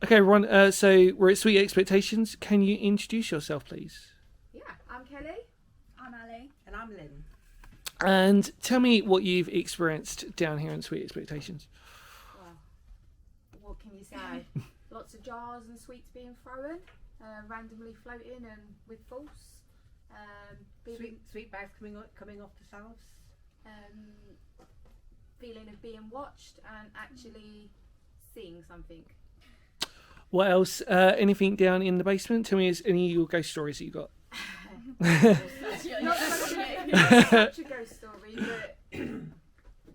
Okay, everyone. So we're at Sweet Expectations. Can you introduce yourself, please? Yeah, I'm Kelly. I'm Ali. And I'm Lynn. And tell me what you've experienced down here in Sweet Expectations. Well, what can you say? Lots of jars and sweets being thrown, randomly floating and with false. Sweet bags coming off the shelves. Feeling of being watched and actually seeing something. What else? Anything down in the basement? Tell me any of your ghost stories that you got. Not such a ghost story, but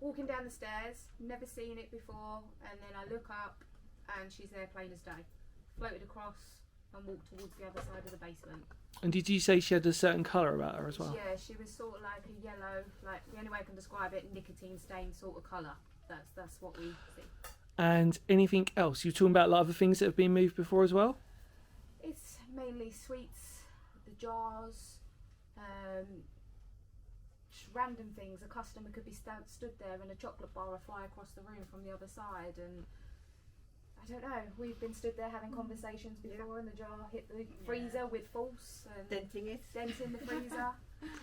walking down the stairs, never seen it before, and then I look up and she's there plain as day. Floated across and walked towards the other side of the basement. And did you say she had a certain colour about her as well? Yeah, she was sort of like a yellow, like the only way I can describe it, nicotine stained sort of colour. That's what we see. And anything else? You're talking about a lot of other things that have been moved before as well? It's mainly sweets, the jars, just random things. A customer could be stood there and a chocolate bar will fly across the room from the other side, and I don't know, we've been stood there having conversations before and the jar hit the freezer with force and denting the freezer,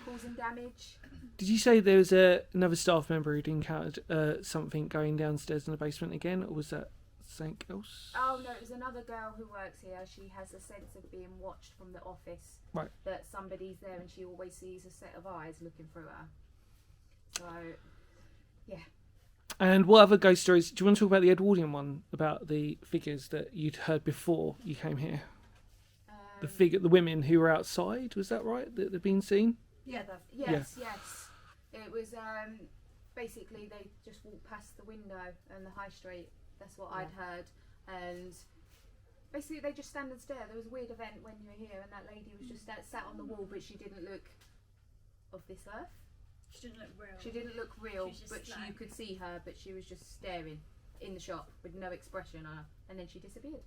causing damage. Did you say there was another staff member who'd encountered something going downstairs in the basement again, or was that something else? Oh no, it was another girl who works here. She has a sense of being watched from the office. Right. That somebody's there and she always sees a set of eyes looking through her. So, yeah. And what other ghost stories? Do you want to talk about the Edwardian one, about the figures that you'd heard before you came here? The women who were outside, was that right? That had been seen? Yeah, Yes. It was basically they just walked past the window and the high street. That's what I'd heard, and basically they just stand and stare. There was a weird event when you were here, and that lady was just sat on the wall, but she didn't look of this earth. She didn't look real. She didn't look real, but like... you could see her, but she was just staring in the shop with no expression on her, and then she disappeared.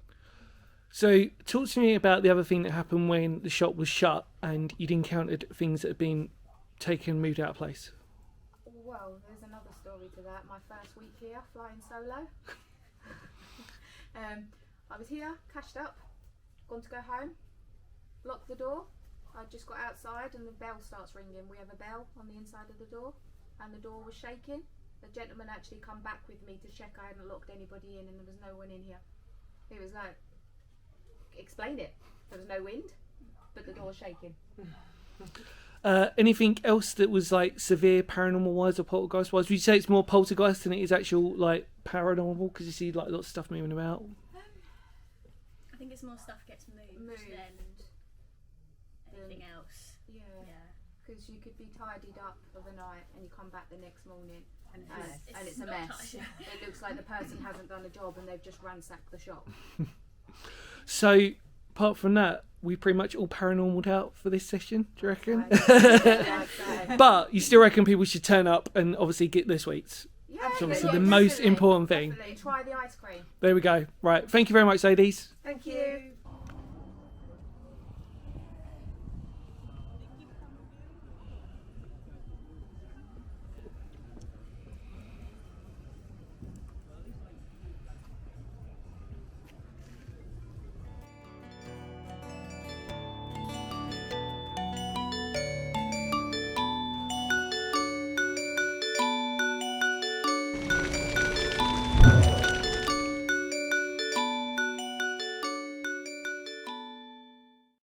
So talk to me about the other thing that happened when the shop was shut and you'd encountered things that had been taken, moved out of place. Well, there's another story to that. My first week here, flying solo. I was here, cashed up, gone to go home, locked the door. I just got outside and the bell starts ringing. We have a bell on the inside of the door, and the door was shaking. The gentleman actually come back with me to check I hadn't locked anybody in, and there was no one in here. He was like, explain it. There was no wind, but the door was shaking. Anything else that was like severe paranormal wise or poltergeist wise? Would you say it's more poltergeist than it is actual like paranormal, because you see like lots of stuff moving about? I think it's more stuff gets moved than anything else. Yeah. Because you could be tidied up of a night and you come back the next morning and it's a mess. It looks like the person hasn't done a job and they've just ransacked the shop. So apart from that, we pretty much all paranormaled out for this session, do you reckon? But you still reckon people should turn up and obviously get their sweets? Yeah, That's obviously the most important thing. Definitely. Try the ice cream. There we go. Right. Thank you very much, ladies. Thank you.